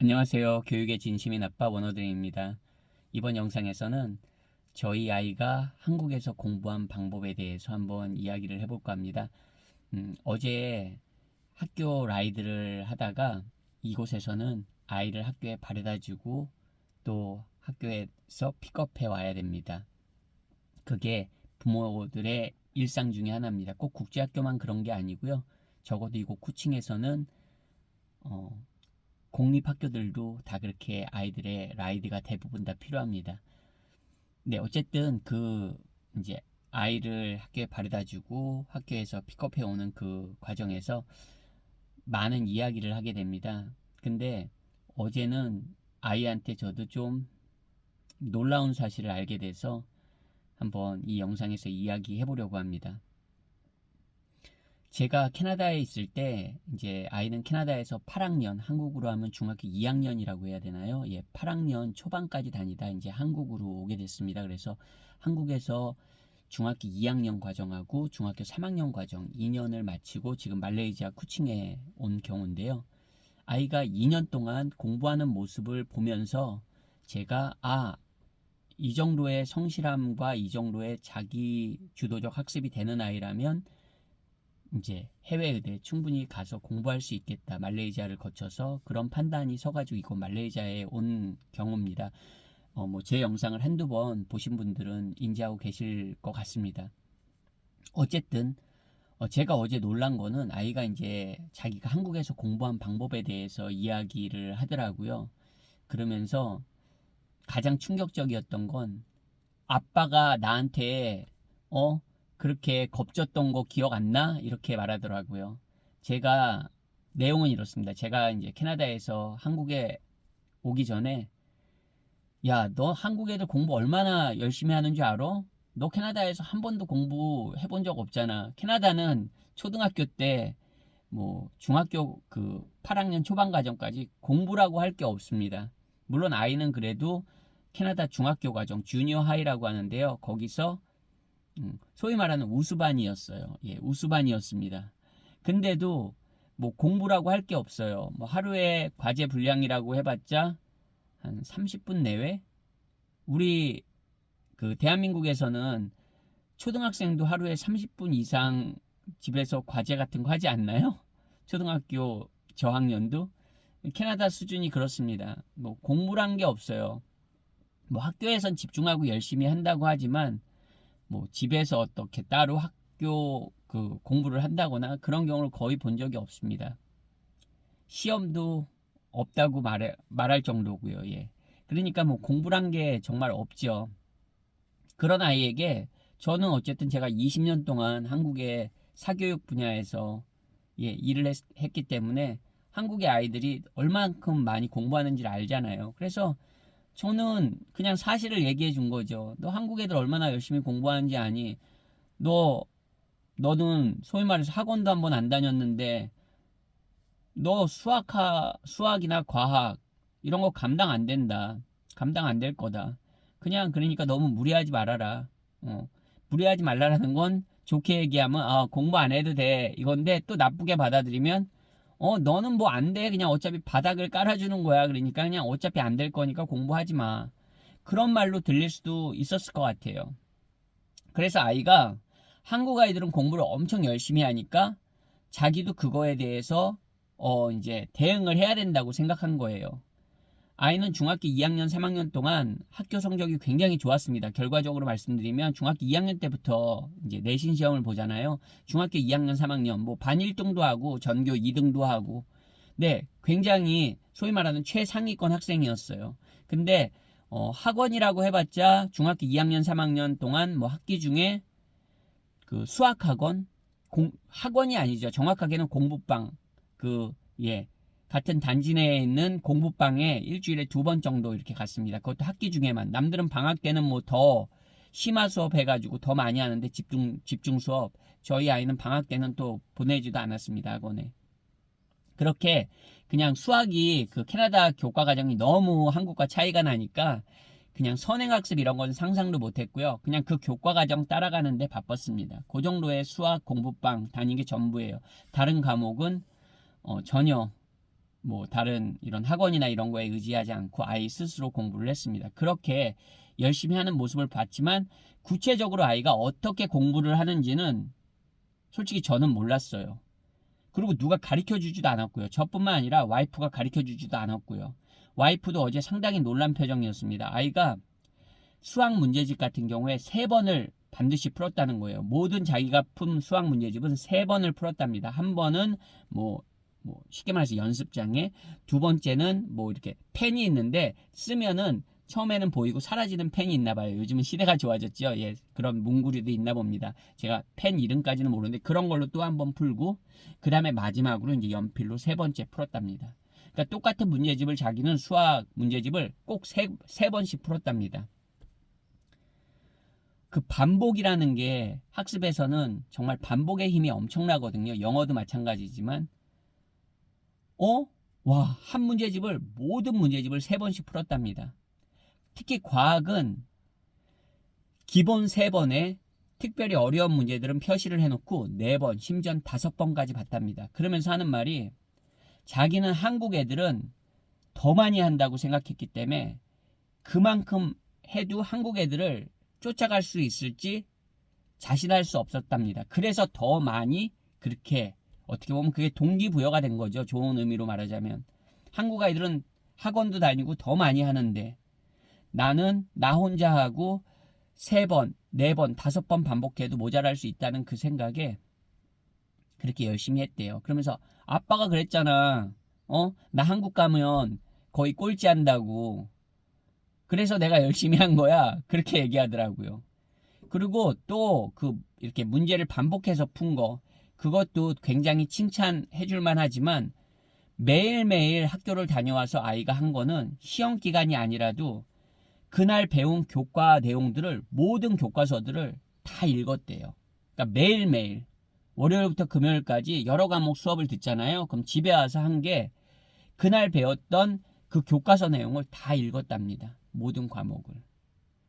안녕하세요. 교육의 진심인 아빠 원어드림입니다. 이번 영상에서는 저희 아이가 한국에서 공부한 방법에 대해서 한번 이야기를 해볼까 합니다. 어제 학교 라이드를 하다가 이곳에서는 아이를 학교에 바래다 주고 또 학교에서 픽업해 와야 됩니다. 그게 부모들의 일상 중에 하나입니다. 꼭 국제학교만 그런 게 아니고요. 적어도 이곳 쿠칭에서는 어, 공립학교들도 다 그렇게 아이들의 라이드가 대부분 다 필요합니다. 네, 어쨌든 이제 아이를 학교에 바래다 주고 학교에서 픽업해 오는 그 과정에서 많은 이야기를 하게 됩니다. 근데 어제는 아이한테 저도 좀 놀라운 사실을 알게 돼서 한번 이 영상에서 이야기해 보려고 합니다. 제가 캐나다에 있을 때 이제 아이는 캐나다에서 8학년, 한국으로 하면 중학교 2학년이라고 해야 되나요? 예, 8학년 초반까지 다니다 이제 한국으로 오게 됐습니다. 그래서 한국에서 중학교 2학년 과정하고 중학교 3학년 과정 2년을 마치고 지금 말레이시아 쿠칭에 온 경우인데요. 아이가 2년 동안 공부하는 모습을 보면서 제가 이 정도의 성실함과 이 정도의 자기 주도적 학습이 되는 아이라면 이제 해외 의대 충분히 가서 공부할 수 있겠다. 말레이시아를 거쳐서 그런 판단이 서가지고 이거 말레이시아에 온 경우입니다. 뭐 제 영상을 한두 번 보신 분들은 인지하고 계실 것 같습니다. 어쨌든 제가 어제 놀란 거는 아이가 이제 자기가 한국에서 공부한 방법에 대해서 이야기를 하더라고요. 그러면서 가장 충격적이었던 건 아빠가 나한테 그렇게 겁줬던 거 기억 안 나? 이렇게 말하더라고요. 제가 내용은 이렇습니다. 제가 이제 캐나다에서 한국에 오기 전에 야, 너 한국 애들 공부 얼마나 열심히 하는 줄 알아? 너 캐나다에서 한 번도 공부해 본 적 없잖아. 캐나다는 초등학교 때 뭐 중학교 그 8학년 초반 과정까지 공부라고 할 게 없습니다. 물론 아이는 그래도 캐나다 중학교 과정 주니어 하이라고 하는데요. 거기서 소위 말하는 우수반이었어요. 예, 우수반이었습니다. 근데도 뭐 공부라고 할 게 없어요. 뭐 하루에 과제 분량이라고 해봤자 한 30분 내외? 우리 그 대한민국에서는 초등학생도 하루에 30분 이상 집에서 과제 같은 거 하지 않나요? 초등학교 저학년도? 캐나다 수준이 그렇습니다. 뭐 공부란 게 없어요. 뭐 학교에선 집중하고 열심히 한다고 하지만 뭐 집에서 어떻게 따로 학교 그 공부를 한다거나 그런 경우를 거의 본 적이 없습니다. 시험도 없다고 말할 정도고요. 예. 그러니까 뭐 공부란 게 정말 없죠. 그런 아이에게 저는 어쨌든 제가 20년 동안 한국의 사교육 분야에서 일을 했기 때문에 한국의 아이들이 얼만큼 많이 공부하는지를 알잖아요. 그래서 저는 그냥 사실을 얘기해 준 거죠. 너 한국 애들 얼마나 열심히 공부하는지 아니? 너는 소위 말해서 학원도 한번 안 다녔는데 너 수학이나 과학 이런 거 감당 안 된다. 감당 안 될 거다. 그냥 그러니까 너무 무리하지 말아라. 무리하지 말라라는 건 좋게 얘기하면 공부 안 해도 돼 이건데 또 나쁘게 받아들이면 너는 뭐 안 돼. 그냥 어차피 바닥을 깔아주는 거야. 그러니까 그냥 어차피 안 될 거니까 공부하지 마. 그런 말로 들릴 수도 있었을 것 같아요. 그래서 아이가 한국 아이들은 공부를 엄청 열심히 하니까 자기도 그거에 대해서 이제 대응을 해야 된다고 생각한 거예요. 아이는 중학교 2학년, 3학년 동안 학교 성적이 굉장히 좋았습니다. 결과적으로 말씀드리면 중학교 2학년 때부터 이제 내신 시험을 보잖아요. 중학교 2학년, 3학년 뭐 반 1등도 하고 전교 2등도 하고 네, 굉장히 소위 말하는 최상위권 학생이었어요. 근데 학원이라고 해봤자 중학교 2학년, 3학년 동안 뭐 학기 중에 그 수학학원, 학원이 아니죠. 정확하게는 공부방, 예, 같은 단지 내에 있는 공부방에 일주일에 2번 정도 이렇게 갔습니다. 그것도 학기 중에만. 남들은 방학 때는 뭐 더 심화 수업 해가지고 더 많이 하는데 집중 수업. 저희 아이는 방학 때는 또 보내지도 않았습니다. 학원에. 그렇게 그냥 수학이 그 캐나다 교과 과정이 너무 한국과 차이가 나니까 그냥 선행학습 이런 건 상상도 못했고요. 그냥 그 교과 과정 따라가는데 바빴습니다. 그 정도의 수학 공부방 다닌 게 전부예요. 다른 과목은 전혀 뭐 다른 이런 학원이나 이런 거에 의지하지 않고 아이 스스로 공부를 했습니다. 그렇게 열심히 하는 모습을 봤지만 구체적으로 아이가 어떻게 공부를 하는지는 솔직히 저는 몰랐어요. 그리고 누가 가르쳐 주지도 않았고요. 저뿐만 아니라 와이프가 가르쳐 주지도 않았고요. 와이프도 어제 상당히 놀란 표정이었습니다. 아이가 수학 문제집 같은 경우에 3번을 반드시 풀었다는 거예요. 모든 자기가 푼 수학 문제집은 3번을 풀었답니다. 한 번은 뭐 쉽게 말해서 연습장에, 두 번째는 뭐 이렇게 펜이 있는데 쓰면은 처음에는 보이고 사라지는 펜이 있나 봐요. 요즘은 시대가 좋아졌죠. 예, 그런 문구류도 있나 봅니다. 제가 펜 이름까지는 모르는데 그런 걸로 또 한 번 풀고 그 다음에 마지막으로 이제 연필로 3번째 풀었답니다. 그러니까 똑같은 문제집을 자기는 수학 문제집을 꼭 세 번씩 풀었답니다. 그 반복이라는 게 학습에서는 정말 반복의 힘이 엄청나거든요. 영어도 마찬가지지만 한 문제집을 모든 문제집을 3번씩 풀었답니다. 특히 과학은 기본 3번에 특별히 어려운 문제들은 표시를 해놓고 4번, 심지어 5번까지 봤답니다. 그러면서 하는 말이 자기는 한국 애들은 더 많이 한다고 생각했기 때문에 그만큼 해도 한국 애들을 쫓아갈 수 있을지 자신할 수 없었답니다. 그래서 더 많이 그렇게 어떻게 보면 그게 동기부여가 된 거죠. 좋은 의미로 말하자면. 한국 아이들은 학원도 다니고 더 많이 하는데 나는 나 혼자 하고 3번, 4번, 5번 반복해도 모자랄 수 있다는 그 생각에 그렇게 열심히 했대요. 그러면서 아빠가 그랬잖아. 나 한국 가면 거의 꼴찌 한다고. 그래서 내가 열심히 한 거야. 그렇게 얘기하더라고요. 그리고 또 이렇게 문제를 반복해서 푼 거, 그것도 굉장히 칭찬해 줄만 하지만 매일매일 학교를 다녀와서 아이가 한 거는 시험 기간이 아니라도 그날 배운 교과 내용들을, 모든 교과서들을 다 읽었대요. 그러니까 매일매일 월요일부터 금요일까지 여러 과목 수업을 듣잖아요. 그럼 집에 와서 한 게 그날 배웠던 그 교과서 내용을 다 읽었답니다. 모든 과목을.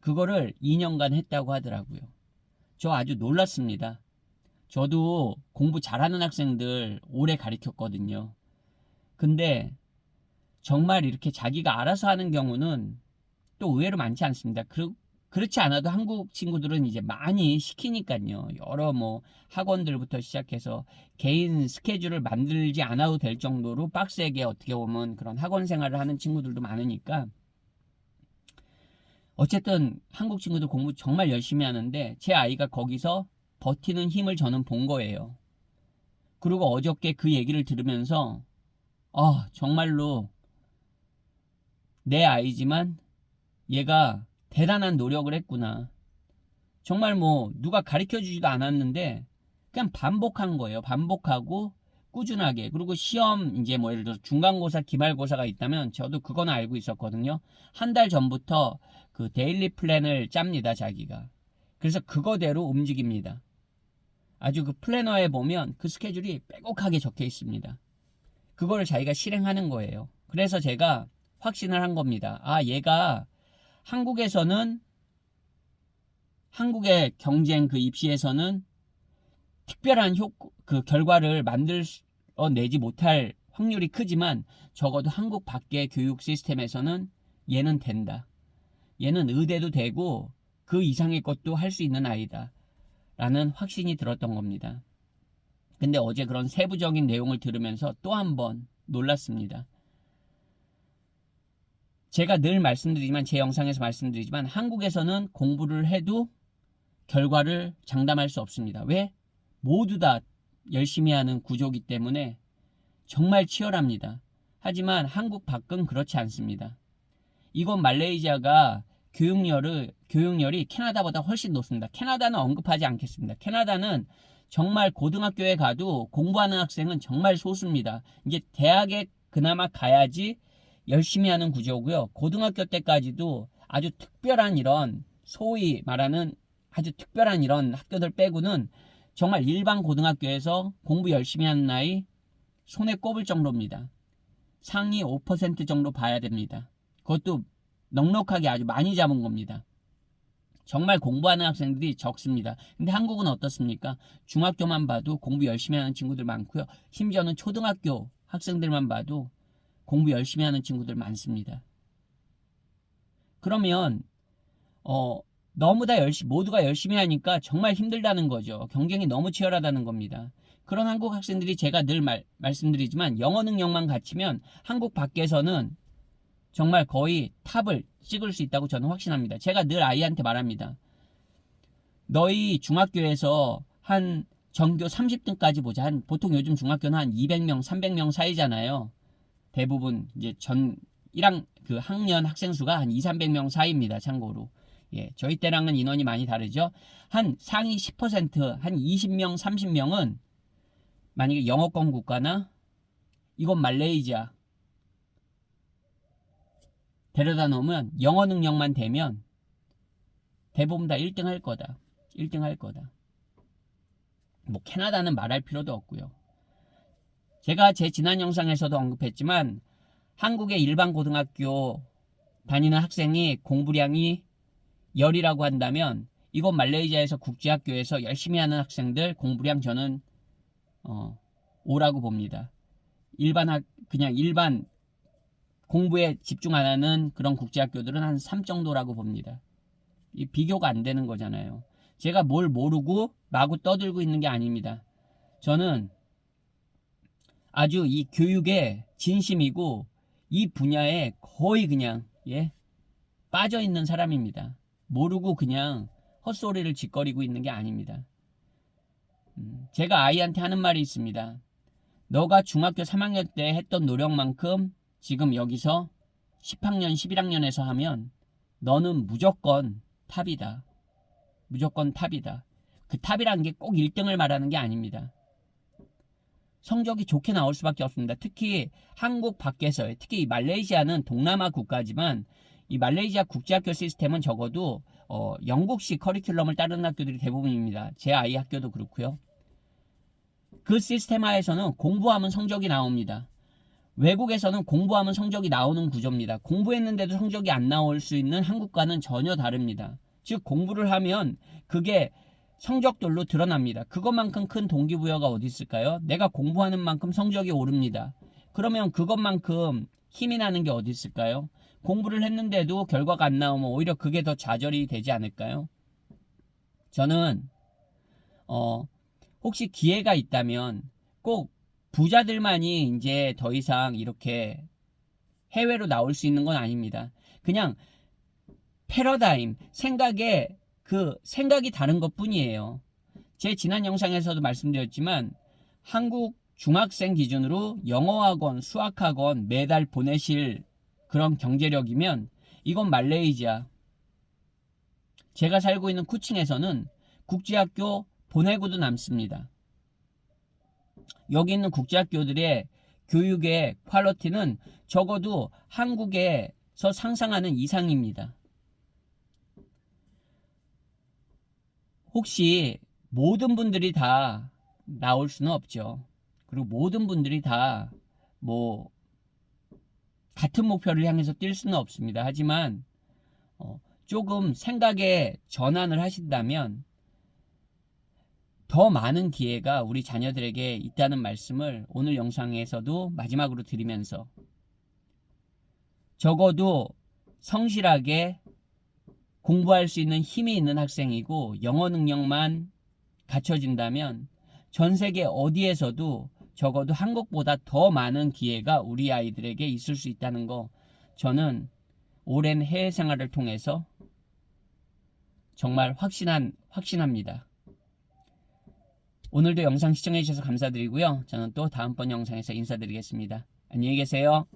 그거를 2년간 했다고 하더라고요. 저 아주 놀랐습니다. 저도 공부 잘하는 학생들 오래 가르쳤거든요. 근데 정말 이렇게 자기가 알아서 하는 경우는 또 의외로 많지 않습니다. 그렇지 않아도 한국 친구들은 이제 많이 시키니까요. 여러 뭐 학원들부터 시작해서 개인 스케줄을 만들지 않아도 될 정도로 빡세게 어떻게 보면 그런 학원 생활을 하는 친구들도 많으니까 어쨌든 한국 친구들 공부 정말 열심히 하는데 제 아이가 거기서 버티는 힘을 저는 본 거예요. 그리고 어저께 그 얘기를 들으면서 정말로 내 아이지만 얘가 대단한 노력을 했구나. 정말 뭐 누가 가르쳐 주지도 않았는데 그냥 반복한 거예요. 반복하고 꾸준하게. 그리고 시험 이제 뭐 예를 들어 중간고사, 기말고사가 있다면 저도 그건 알고 있었거든요. 한 달 전부터 그 데일리 플랜을 짭니다, 자기가. 그래서 그거대로 움직입니다. 아주 그 플래너에 보면 그 스케줄이 빼곡하게 적혀 있습니다. 그거를 자기가 실행하는 거예요. 그래서 제가 확신을 한 겁니다. 얘가 한국에서는 한국의 경쟁 그 입시에서는 특별한 그 결과를 만들어내지 못할 확률이 크지만 적어도 한국 밖의 교육 시스템에서는 얘는 된다. 얘는 의대도 되고 그 이상의 것도 할 수 있는 아이다. 라는 확신이 들었던 겁니다. 근데 어제 그런 세부적인 내용을 들으면서 또 한 번 놀랐습니다. 제가 늘 말씀드리지만 제 영상에서 말씀드리지만 한국에서는 공부를 해도 결과를 장담할 수 없습니다. 왜? 모두 다 열심히 하는 구조이기 때문에 정말 치열합니다. 하지만 한국 밖은 그렇지 않습니다. 이건 말레이시아가 교육열이 캐나다보다 훨씬 높습니다. 캐나다는 언급하지 않겠습니다. 캐나다는 정말 고등학교에 가도 공부하는 학생은 정말 소수입니다. 이제 대학에 그나마 가야지 열심히 하는 구조고요. 고등학교 때까지도 아주 특별한 이런 소위 말하는 아주 특별한 이런 학교들 빼고는 정말 일반 고등학교에서 공부 열심히 하는 아이 손에 꼽을 정도입니다. 상위 5% 정도 봐야 됩니다. 그것도 넉넉하게 아주 많이 잡은 겁니다. 정말 공부하는 학생들이 적습니다. 근데 한국은 어떻습니까? 중학교만 봐도 공부 열심히 하는 친구들 많고요. 심지어는 초등학교 학생들만 봐도 공부 열심히 하는 친구들 많습니다. 그러면 너무 다 모두가 열심히 하니까 정말 힘들다는 거죠. 경쟁이 너무 치열하다는 겁니다. 그런 한국 학생들이 제가 늘 말씀드리지만 영어 능력만 갖추면 한국 밖에서는 정말 거의 탑을 찍을 수 있다고 저는 확신합니다. 제가 늘 아이한테 말합니다. 너희 중학교에서 한 전교 30등까지 보자. 보통 요즘 중학교는 한 200명, 300명 사이잖아요. 대부분 이제 그 학년 학생 수가 한 2, 300명 사이입니다. 참고로. 예, 저희 때랑은 인원이 많이 다르죠. 한 상위 10%, 한 20명, 30명은 만약에 영어권 국가나 이건 말레이시아 데려다 놓으면 영어 능력만 되면 대부분 다 1등 할 거다. 1등 할 거다. 뭐 캐나다는 말할 필요도 없고요. 제가 제 지난 영상에서도 언급했지만 한국의 일반 고등학교 다니는 학생이 공부량이 10이라고 한다면 이곳 말레이시아에서 국제학교에서 열심히 하는 학생들 공부량 저는 5라고 봅니다. 그냥 일반 공부에 집중 안 하는 그런 국제학교들은 한 3 정도라고 봅니다. 이 비교가 안 되는 거잖아요. 제가 뭘 모르고 마구 떠들고 있는 게 아닙니다. 저는 아주 이 교육에 진심이고 이 분야에 거의 그냥 빠져 있는 사람입니다. 모르고 그냥 헛소리를 짓거리고 있는 게 아닙니다. 제가 아이한테 하는 말이 있습니다. 너가 중학교 3학년 때 했던 노력만큼 지금 여기서 10학년, 11학년에서 하면 너는 무조건 탑이다. 무조건 탑이다. 그 탑이라는 게 꼭 1등을 말하는 게 아닙니다. 성적이 좋게 나올 수밖에 없습니다. 특히 한국 밖에서요. 특히 이 말레이시아는 동남아 국가지만 이 말레이시아 국제학교 시스템은 적어도 영국식 커리큘럼을 따르는 학교들이 대부분입니다. 제 아이 학교도 그렇고요. 그 시스템 하에서는 공부하면 성적이 나옵니다. 외국에서는 공부하면 성적이 나오는 구조입니다. 공부했는데도 성적이 안 나올 수 있는 한국과는 전혀 다릅니다. 즉 공부를 하면 그게 성적들로 드러납니다. 그것만큼 큰 동기부여가 어디 있을까요? 내가 공부하는 만큼 성적이 오릅니다. 그러면 그것만큼 힘이 나는 게 어디 있을까요? 공부를 했는데도 결과가 안 나오면 오히려 그게 더 좌절이 되지 않을까요? 저는 혹시 기회가 있다면 꼭 부자들만이 이제 더 이상 이렇게 해외로 나올 수 있는 건 아닙니다. 그냥 패러다임, 생각이 다른 것 뿐이에요. 제 지난 영상에서도 말씀드렸지만 한국 중학생 기준으로 영어학원, 수학학원 매달 보내실 그런 경제력이면 이건 말레이시아. 제가 살고 있는 쿠칭에서는 국제학교 보내고도 남습니다. 여기 있는 국제학교들의 교육의 퀄리티는 적어도 한국에서 상상하는 이상입니다. 혹시 모든 분들이 다 나올 수는 없죠. 그리고 모든 분들이 다 같은 목표를 향해서 뛸 수는 없습니다. 하지만 조금 생각의 전환을 하신다면 더 많은 기회가 우리 자녀들에게 있다는 말씀을 오늘 영상에서도 마지막으로 드리면서 적어도 성실하게 공부할 수 있는 힘이 있는 학생이고 영어 능력만 갖춰진다면 전 세계 어디에서도 적어도 한국보다 더 많은 기회가 우리 아이들에게 있을 수 있다는 거 저는 오랜 해외 생활을 통해서 정말 확신합니다. 오늘도 영상 시청해 주셔서 감사드리고요. 저는 또 다음번 영상에서 인사드리겠습니다. 안녕히 계세요.